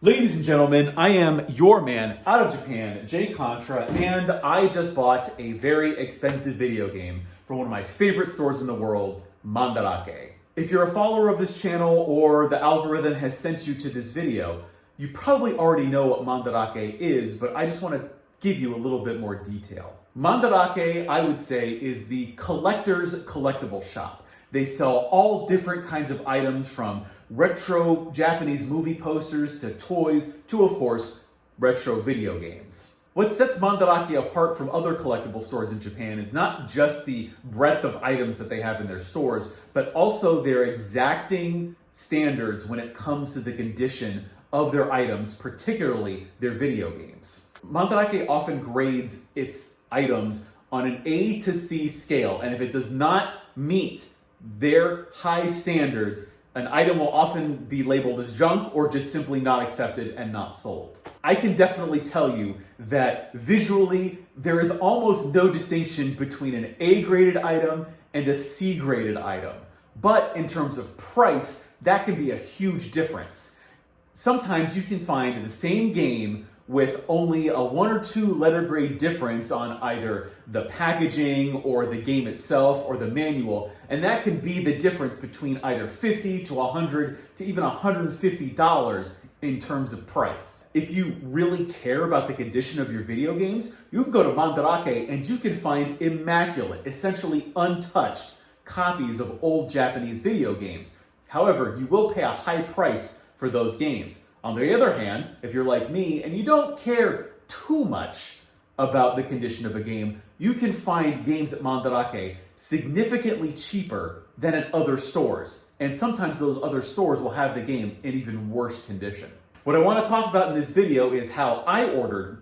Ladies and gentlemen, I am your man out of Japan, Jay Contra, and I just bought a very expensive video game from one of my favorite stores in the world, Mandarake. If you're a follower of this channel or the algorithm has sent you to this video, you probably already know what Mandarake is, but I just want to give you a little bit more detail. Mandarake, I would say, is the collector's collectible shop. They sell all different kinds of items from retro Japanese movie posters to toys to, of course, retro video games. What sets Mandarake apart from other collectible stores in Japan is not just the breadth of items that they have in their stores, but also their exacting standards when it comes to the condition of their items, particularly their video games. Mandarake often grades its items on an A to C scale, and if it does not meet their high standards, an item will often be labeled as junk or just simply not accepted and not sold. I can definitely tell you that visually, there is almost no distinction between an A-graded item and a C-graded item. But in terms of price, that can be a huge difference. Sometimes you can find the same game with only a 1 or 2 letter grade difference on either the packaging or the game itself or the manual, and that can be the difference between either $50 to $100 to even $150 in terms of price. If you really care about the condition of your video games, you can go to Mandarake and you can find immaculate, essentially untouched copies of old Japanese video games. However, you will pay a high price for those games. On the other hand, if you're like me and you don't care too much about the condition of a game, you can find games at Mandarake significantly cheaper than at other stores. And sometimes those other stores will have the game in even worse condition. What I want to talk about in this video is how I ordered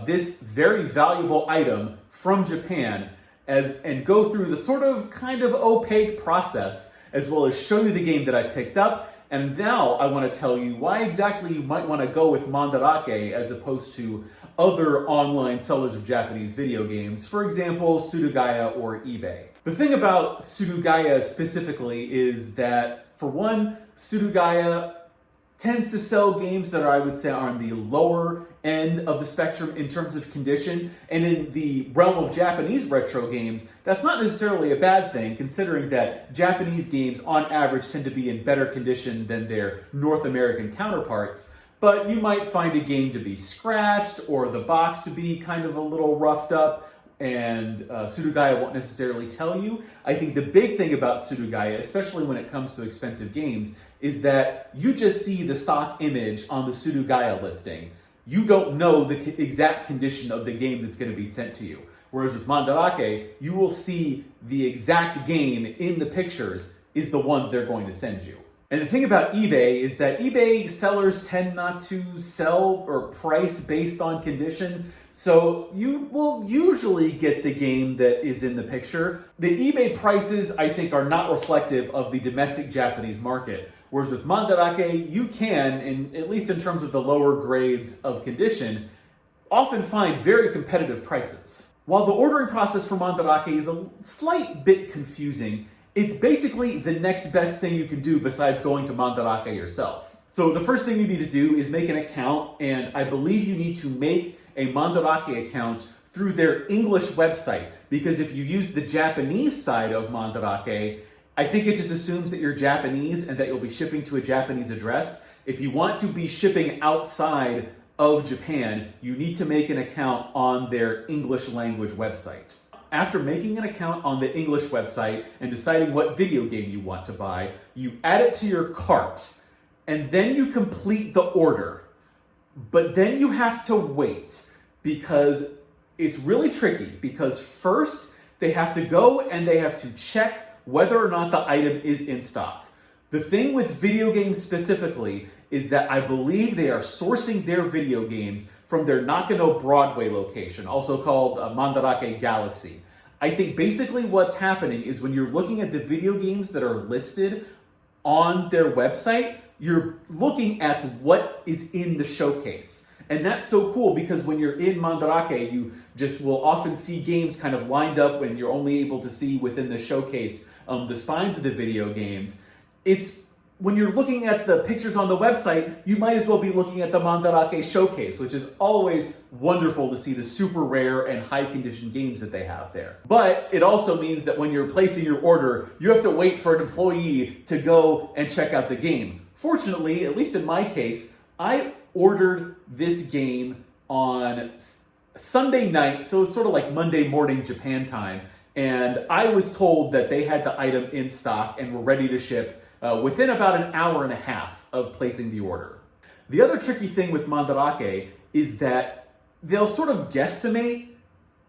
this very valuable item from Japan and go through the sort of kind of opaque process, as well as show you the game that I picked up. And now I want to tell you why exactly you might want to go with Mandarake as opposed to other online sellers of Japanese video games, for example, Surugaya or eBay. The thing about Surugaya specifically is that, for one, Surugaya tends to sell games that I would say are on the lower end of the spectrum in terms of condition. And in the realm of Japanese retro games, that's not necessarily a bad thing, considering that Japanese games on average tend to be in better condition than their North American counterparts. But you might find a game to be scratched or the box to be kind of a little roughed up, and Surugaya won't necessarily tell you. I think the big thing about Surugaya, especially when it comes to expensive games, is that you just see the stock image on the Surugaya listing. You don't know the exact condition of the game that's going to be sent to you. Whereas with Mandarake, you will see the exact game in the pictures is the one they're going to send you. And the thing about eBay is that eBay sellers tend not to sell or price based on condition. So you will usually get the game that is in the picture. The eBay prices, I think, are not reflective of the domestic Japanese market. Whereas with Mandarake, you can, at least in terms of the lower grades of condition, often find very competitive prices. While the ordering process for Mandarake is a slight bit confusing, it's basically the next best thing you can do besides going to Mandarake yourself. So the first thing you need to do is make an account, and I believe you need to make a Mandarake account through their English website, because if you use the Japanese side of Mandarake, I think it just assumes that you're Japanese and that you'll be shipping to a Japanese address. If you want to be shipping outside of Japan, you need to make an account on their English language website. After making an account on the English website and deciding what video game you want to buy, you add it to your cart, and then you complete the order. But then you have to wait, because it's really tricky, because first they have to go and they have to check whether or not the item is in stock. The thing with video games specifically is that I believe they are sourcing their video games from their Nakano Broadway location, also called Mandarake Galaxy. I think basically what's happening is when you're looking at the video games that are listed on their website, you're looking at what is in the showcase. And that's so cool, because when you're in Mandarake, you just will often see games kind of lined up when you're only able to see within the showcase the spines of the video games. It's when you're looking at the pictures on the website, you might as well be looking at the Mandarake showcase, which is always wonderful to see the super rare and high condition games that they have there. But it also means that when you're placing your order, you have to wait for an employee to go and check out the game. Fortunately, at least in my case, I ordered this game on Sunday night, so it's sort of like Monday morning Japan time, and I was told that they had the item in stock and were ready to ship within about an hour and a half of placing the order. The other tricky thing with Mandarake is that they'll sort of guesstimate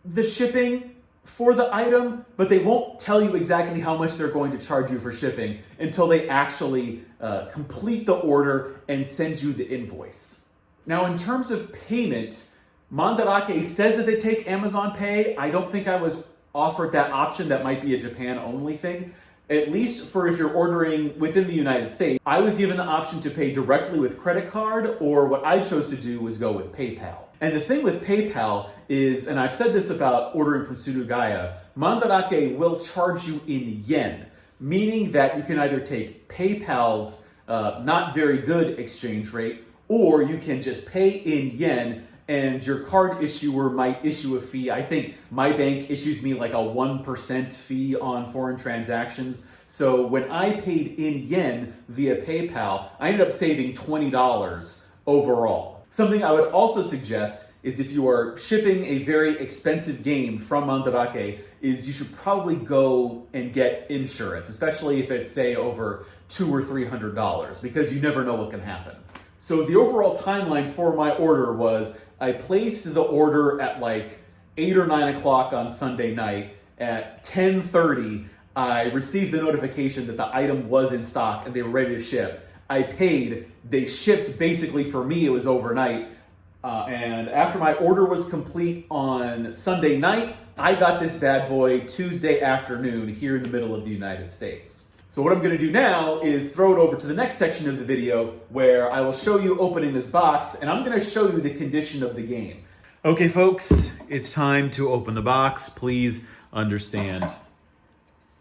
the shipping for the item, but they won't tell you exactly how much they're going to charge you for shipping until they actually complete the order and send you the invoice. Now, in terms of payment, Mandarake says that they take Amazon Pay. I don't think I was offered that option. That might be a Japan-only thing. At least for if you're ordering within the United States, I was given the option to pay directly with credit card, or what I chose to do was go with PayPal. And the thing with PayPal is, and I've said this about ordering from Surugaya, Mandarake will charge you in yen, meaning that you can either take PayPal's not very good exchange rate, or you can just pay in yen and your card issuer might issue a fee. I think my bank issues me like a 1% fee on foreign transactions. So when I paid in yen via PayPal, I ended up saving $20 overall. Something I would also suggest is if you are shipping a very expensive game from Mandarake, is you should probably go and get insurance, especially if it's, say, over $200 or $300, because you never know what can happen. So the overall timeline for my order was I placed the order at like 8 or 9 o'clock on Sunday night. At 10:30, I received the notification that the item was in stock and they were ready to ship. I paid. They shipped basically for me. It was overnight. And after my order was complete on Sunday night, I got this bad boy Tuesday afternoon here in the middle of the United States. So what I'm going to do now is throw it over to the next section of the video where I will show you opening this box, and I'm going to show you the condition of the game. Okay, folks, it's time to open the box. Please understand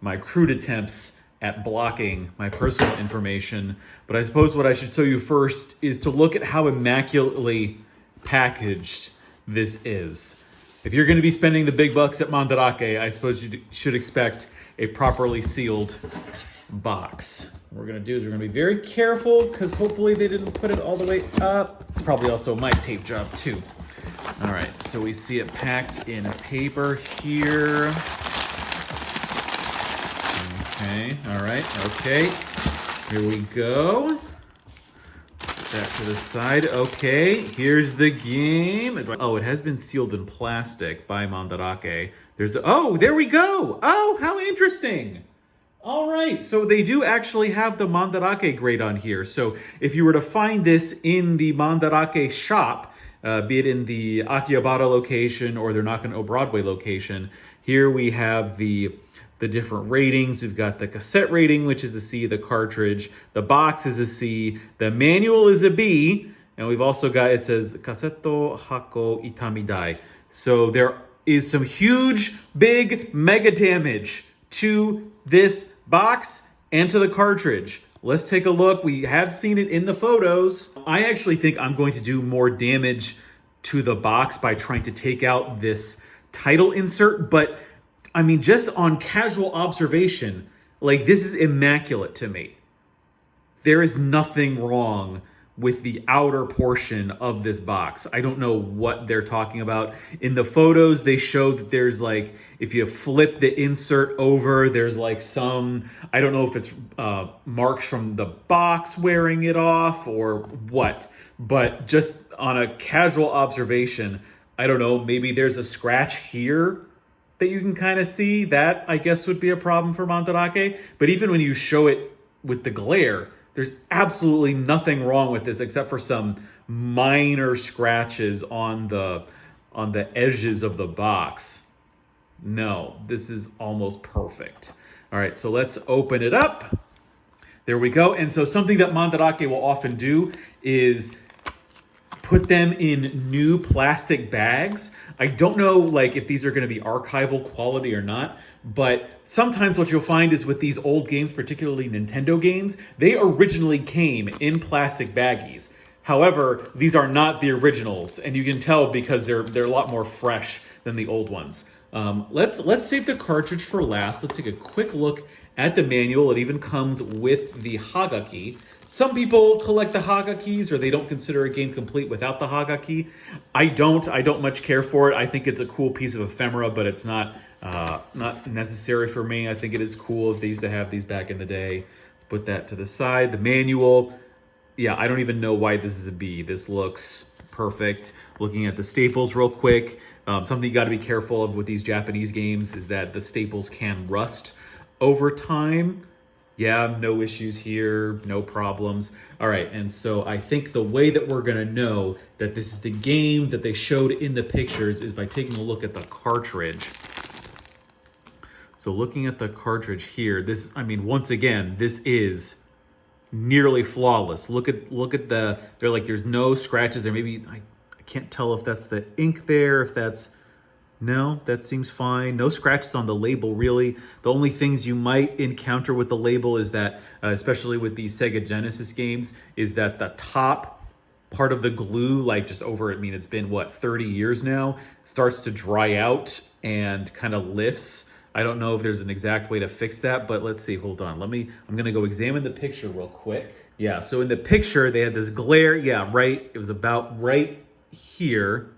my crude attempts at blocking my personal information, but I suppose what I should show you first is to look at how immaculately packaged this is. If you're going to be spending the big bucks at Mandarake, I suppose you should expect a properly sealed box. What we're going to do is we're going to be very careful because hopefully they didn't put it all the way up. It's probably also my tape job too. All right, so we see it packed in paper here. Okay, all right, okay. Here we go. Put that to the side. Okay, here's the game. Oh, it has been sealed in plastic by Mandarake. Oh, there we go. Oh, how interesting. All right, so they do actually have the Mandarake grade on here. So if you were to find this in the Mandarake shop, be it in the Akihabara location or their Nakano Broadway location, here we have the different ratings. We've got the cassette rating, which is a C, the cartridge. The box is a C. The manual is a B. And we've also got, it says, Kaseto Hako Itamidai. So there is some huge, big, mega damage to this box and to the cartridge. Let's take a look. We have seen it in the photos. I actually think I'm going to do more damage to the box by trying to take out this title insert, but I mean, just on casual observation, like, this is immaculate to me. There is nothing wrong with the outer portion of this box. I don't know what they're talking about. In the photos, they showed that there's like, if you flip the insert over, there's like some, I don't know if it's marks from the box wearing it off or what, but just on a casual observation, I don't know, maybe there's a scratch here that you can kind of see. That, I guess, would be a problem for Mandarake. But even when you show it with the glare, there's absolutely nothing wrong with this except for some minor scratches on the edges of the box. No, this is almost perfect. All right, so let's open it up. There we go. And so something that Mandarake will often do is put them in new plastic bags. I don't know like if these are going to be archival quality or not, but sometimes what you'll find is with these old games, particularly Nintendo games, they originally came in plastic baggies. However, these are not the originals, and you can tell because they're a lot more fresh than the old ones. Let's save the cartridge for last. Let's take a quick look at the manual. It even comes with the Hagaki. Some people collect the Hagakis, or they don't consider a game complete without the Hagaki. I don't much care for it. I think it's a cool piece of ephemera, but it's not necessary for me. I think it is cool. They used to have these back in the day. Let's put that to the side. The manual, yeah, I don't even know why this is a B. This looks perfect. Looking at the staples real quick. Something you got to be careful of with these Japanese games is that the staples can rust over time. Yeah, no issues here, no problems. All right, and so I think the way that we're gonna know that this is the game that they showed in the pictures is by taking a look at the cartridge. So looking at the cartridge here, this, I mean, once again, this is nearly flawless. Look at the, they're like, there's no scratches there. Maybe, I can't tell if that's the ink there, if that's, no, that seems fine. No scratches on the label, really. The only things you might encounter with the label is that, especially with these Sega Genesis games, is that the top part of the glue, like just over, I mean, it's been, what, 30 years now, starts to dry out and kind of lifts. I don't know if there's an exact way to fix that, but let's see, hold on. I'm going to go examine the picture real quick. Yeah, so in the picture, they had this glare. Yeah, right. It was about right here.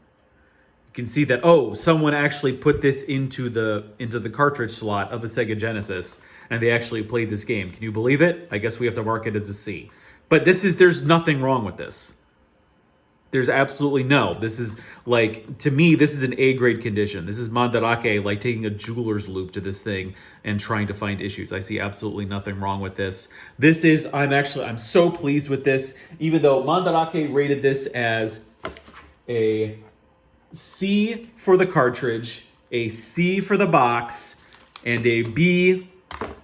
You can see that, oh, someone actually put this into the cartridge slot of a Sega Genesis, and they actually played this game. Can you believe it? I guess we have to mark it as a C. But there's nothing wrong with this. There's absolutely no. This is like, to me, this is an A-grade condition. This is Mandarake like taking a jeweler's loop to this thing and trying to find issues. I see absolutely nothing wrong with this. This is, I'm so pleased with this, even though Mandarake rated this as a C for the cartridge, a C for the box, and a B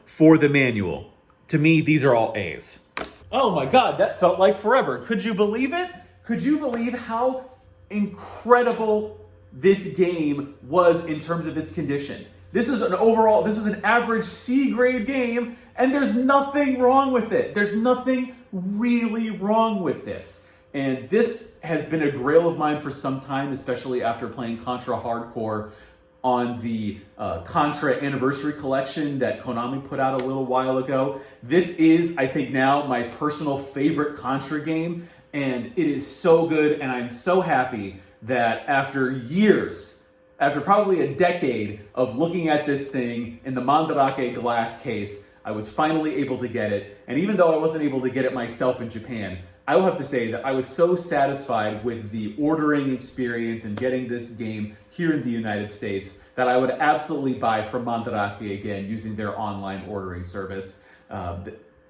for the manual. To me, these are all A's. Oh my God, that felt like forever. Could you believe it? Could you believe how incredible this game was in terms of its condition? This is an average C grade game, and there's nothing wrong with it. There's nothing really wrong with this. And this has been a grail of mine for some time, especially after playing Contra Hardcore on the Contra Anniversary Collection that Konami put out a little while ago. This is, I think now, my personal favorite Contra game, and it is so good, and I'm so happy that after years, after probably a decade of looking at this thing in the Mandarake glass case, I was finally able to get it. And even though I wasn't able to get it myself in Japan, I will have to say that I was so satisfied with the ordering experience and getting this game here in the United States that I would absolutely buy from Mandarake again using their online ordering service.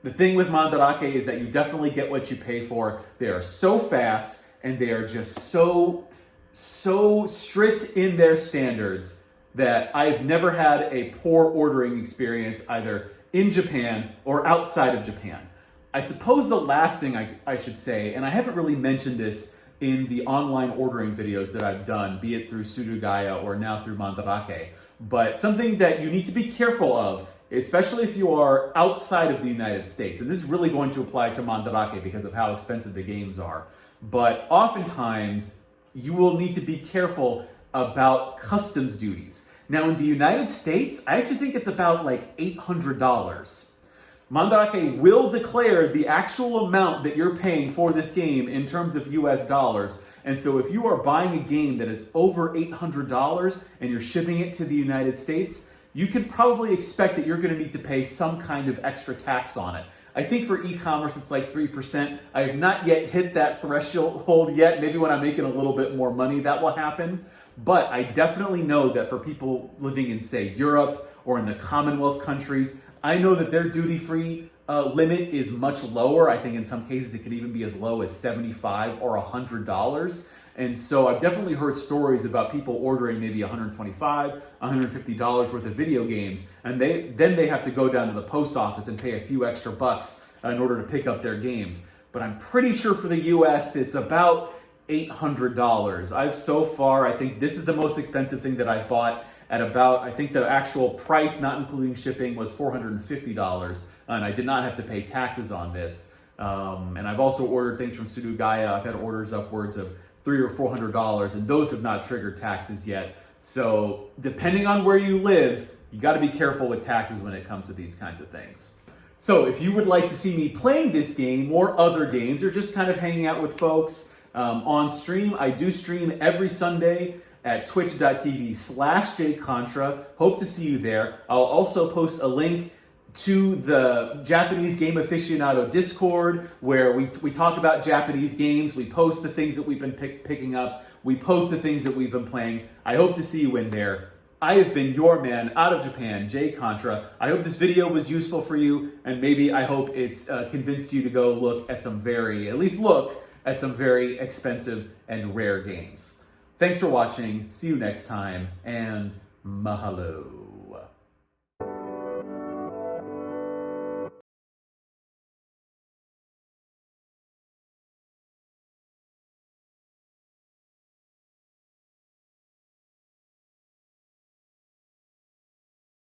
The thing with Mandarake is that you definitely get what you pay for. They are so fast and they are just so strict in their standards that I've never had a poor ordering experience either in Japan or outside of Japan. I suppose the last thing I should say, and I haven't really mentioned this in the online ordering videos that I've done, be it through Surugaya or now through Mandarake, but something that you need to be careful of, especially if you are outside of the United States, and this is really going to apply to Mandarake because of how expensive the games are, but oftentimes you will need to be careful about customs duties. Now in the United States, I actually think it's about like $800. Mandarake will declare the actual amount that you're paying for this game in terms of US dollars. And so if you are buying a game that is over $800 and you're shipping it to the United States, you can probably expect that you're going to need to pay some kind of extra tax on it. I think for e-commerce, it's like 3%. I have not yet hit that threshold yet. Maybe when I'm making a little bit more money, that will happen. But I definitely know that for people living in, say, Europe or in the Commonwealth countries, I know that their duty-free limit is much lower. I think in some cases it could even be as low as $75 or $100. And so I've definitely heard stories about people ordering maybe $125, $150 worth of video games, and then they have to go down to the post office and pay a few extra bucks in order to pick up their games. But I'm pretty sure for the US, it's about $800. I've so far, I think this is the most expensive thing that I've bought at about, I think the actual price, not including shipping, was $450. And I did not have to pay taxes on this. And I've also ordered things from Surugaya. I've had orders upwards of $300 or $400, and those have not triggered taxes yet. So depending on where you live, you got to be careful with taxes when it comes to these kinds of things. So if you would like to see me playing this game or other games, or just kind of hanging out with folks on stream, I do stream every Sunday at twitch.tv/jcontra. Hope to see you there. I'll also post a link to the Japanese Game Aficionado Discord, where we talk about Japanese games. We post the things that we've been picking up. We post the things that we've been playing. I hope to see you in there. I have been your man out of Japan, Jay Contra. I hope this video was useful for you, and maybe I hope it's convinced you to go look at some very expensive and rare games. Thanks for watching. See you next time, and mahalo.